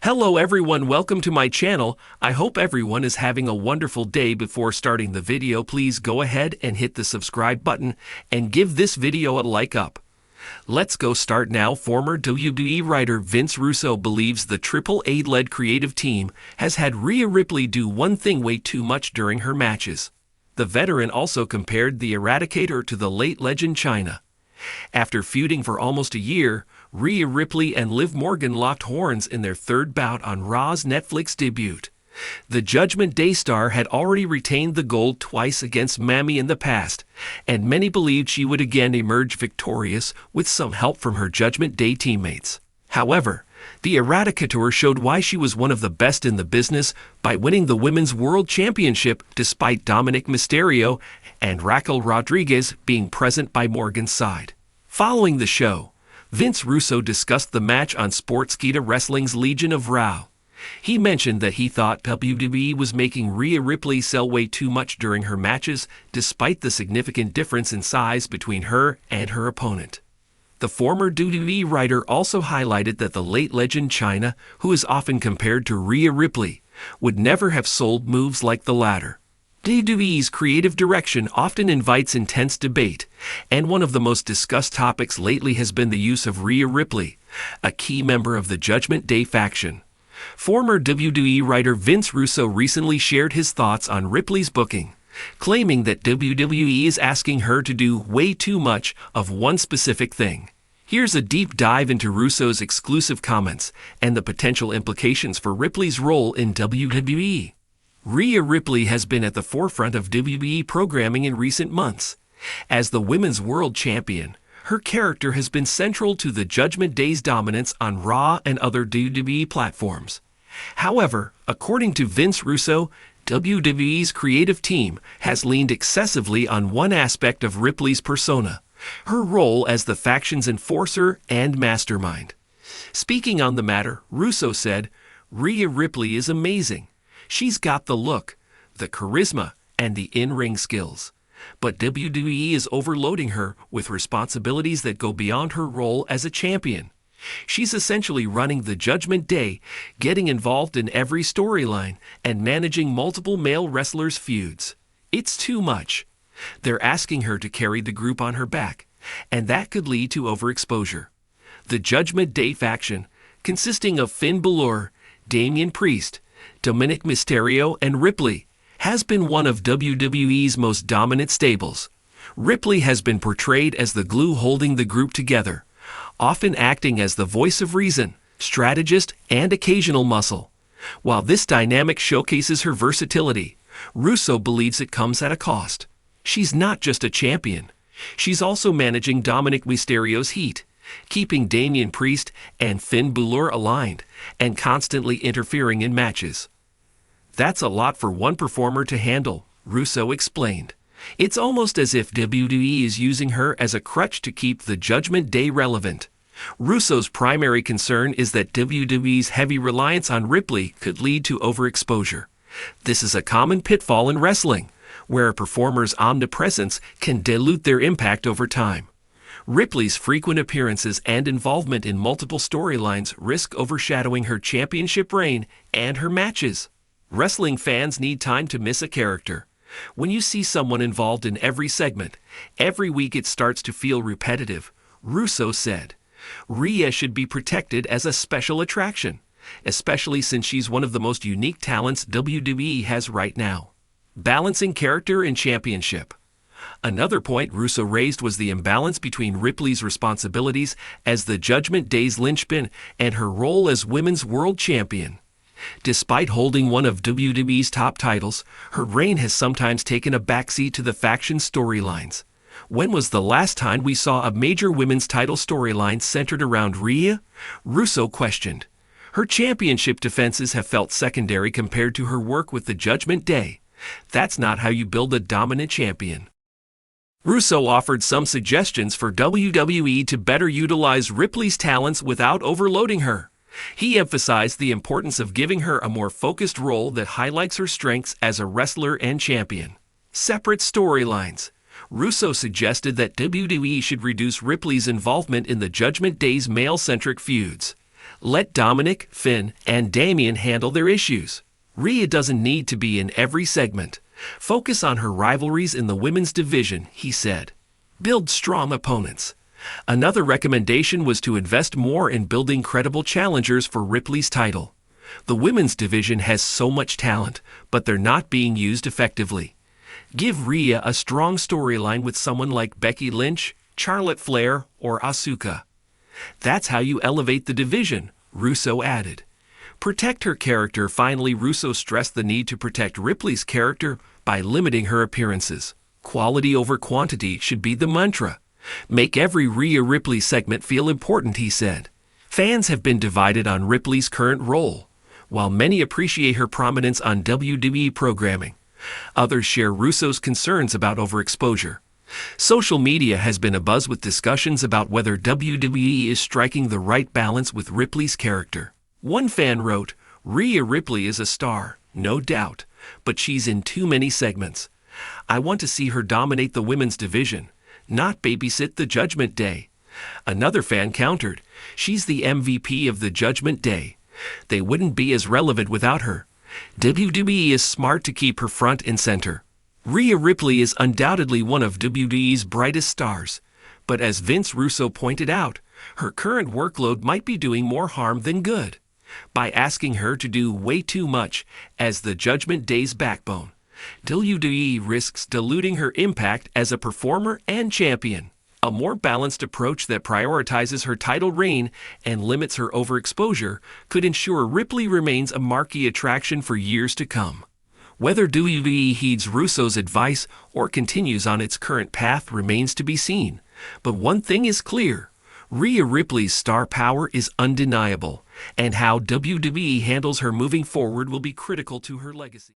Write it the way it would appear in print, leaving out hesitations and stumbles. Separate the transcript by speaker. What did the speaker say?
Speaker 1: Hello everyone, welcome to my channel. I hope everyone is having a wonderful day. Before starting the video, please go ahead and hit the subscribe button and give this video a like up. Let's go start now. Former WWE writer Vince Russo believes the Triple A-led creative team has had Rhea Ripley do one thing way too much during her matches. The veteran also compared the Eradicator to the late legend Chyna. After feuding for almost a year, Rhea Ripley and Liv Morgan locked horns in their third bout on Raw's Netflix debut. The Judgment Day star had already retained the gold twice against Mami in the past, and many believed she would again emerge victorious with some help from her Judgment Day teammates. However, the Eradicator showed why she was one of the best in the business by winning the Women's World Championship despite Dominic Mysterio and Raquel Rodriguez being present by Morgan's side. Following the show, Vince Russo discussed the match on Sportskeeda Wrestling's Legion of Raw. He mentioned that he thought WWE was making Rhea Ripley sell way too much during her matches despite the significant difference in size between her and her opponent. The former WWE writer also highlighted that the late legend Chyna, who is often compared to Rhea Ripley, would never have sold moves like the latter. WWE's creative direction often invites intense debate, and one of the most discussed topics lately has been the use of Rhea Ripley, a key member of the Judgment Day faction. Former WWE writer Vince Russo recently shared his thoughts on Ripley's booking, claiming that WWE is asking her to do way too much of one specific thing. Here's a deep dive into Russo's exclusive comments and the potential implications for Ripley's role in WWE. Rhea Ripley has been at the forefront of WWE programming in recent months. As the Women's World Champion, her character has been central to the Judgment Day's dominance on Raw and other WWE platforms. However, according to Vince Russo, WWE's creative team has leaned excessively on one aspect of Ripley's persona, her role as the faction's enforcer and mastermind. Speaking on the matter, Russo said, "Rhea Ripley is amazing. She's got the look, the charisma, and the in-ring skills. But WWE is overloading her with responsibilities that go beyond her role as a champion. She's essentially running the Judgment Day, getting involved in every storyline, and managing multiple male wrestlers' feuds. It's too much. They're asking her to carry the group on her back, and that could lead to overexposure." The Judgment Day faction, consisting of Finn Balor, Damian Priest, Dominic Mysterio, and Ripley, has been one of WWE's most dominant stables. Ripley has been portrayed as the glue holding the group together, often acting as the voice of reason, strategist, and occasional muscle. While this dynamic showcases her versatility, Russo believes it comes at a cost. She's not just a champion. She's also managing Dominic Mysterio's heat, keeping Damian Priest and Finn Balor aligned, and constantly interfering in matches. "That's a lot for one performer to handle," Russo explained. "It's almost as if WWE is using her as a crutch to keep the Judgment Day relevant." Russo's primary concern is that WWE's heavy reliance on Ripley could lead to overexposure. This is a common pitfall in wrestling, where a performer's omnipresence can dilute their impact over time. Ripley's frequent appearances and involvement in multiple storylines risk overshadowing her championship reign and her matches. Wrestling fans need time to miss a character. When you see someone involved in every segment, every week it starts to feel repetitive, Russo said. Rhea should be protected as a special attraction, especially since she's one of the most unique talents WWE has right now. Balancing character and championship. Another point Russo raised was the imbalance between Ripley's responsibilities as the Judgment Day's linchpin and her role as Women's World Champion. Despite holding one of WWE's top titles, her reign has sometimes taken a backseat to the faction storylines. When was the last time we saw a major women's title storyline centered around Rhea? Russo questioned. Her championship defenses have felt secondary compared to her work with the Judgment Day. That's not how you build a dominant champion. Russo offered some suggestions for WWE to better utilize Ripley's talents without overloading her. He emphasized the importance of giving her a more focused role that highlights her strengths as a wrestler and champion. Separate storylines. Russo suggested that WWE should reduce Ripley's involvement in the Judgment Day's male-centric feuds. Let Dominic, Finn, and Damien handle their issues. Rhea doesn't need to be in every segment. Focus on her rivalries in the women's division, he said. Build strong opponents. Another recommendation was to invest more in building credible challengers for Ripley's title. The women's division has so much talent, but they're not being used effectively. Give Rhea a strong storyline with someone like Becky Lynch, Charlotte Flair, or Asuka. That's how you elevate the division, Russo added. Protect her character. Finally, Russo stressed the need to protect Ripley's character by limiting her appearances. Quality over quantity should be the mantra. Make every Rhea Ripley segment feel important, he said. Fans have been divided on Ripley's current role. While many appreciate her prominence on WWE programming, others share Russo's concerns about overexposure. Social media has been abuzz with discussions about whether WWE is striking the right balance with Ripley's character. One fan wrote, "Rhea Ripley is a star, no doubt, but she's in too many segments. I want to see her dominate the women's division, not babysit the Judgment Day." Another fan countered, "She's the MVP of the Judgment Day. They wouldn't be as relevant without her. WWE is smart to keep her front and center." Rhea Ripley is undoubtedly one of WWE's brightest stars, but as Vince Russo pointed out, her current workload might be doing more harm than good. By asking her to do way too much as the Judgment Day's backbone, WWE risks diluting her impact as a performer and champion. A more balanced approach that prioritizes her title reign and limits her overexposure could ensure Ripley remains a marquee attraction for years to come. Whether WWE heeds Russo's advice or continues on its current path remains to be seen. But one thing is clear: Rhea Ripley's star power is undeniable, and how WWE handles her moving forward will be critical to her legacy.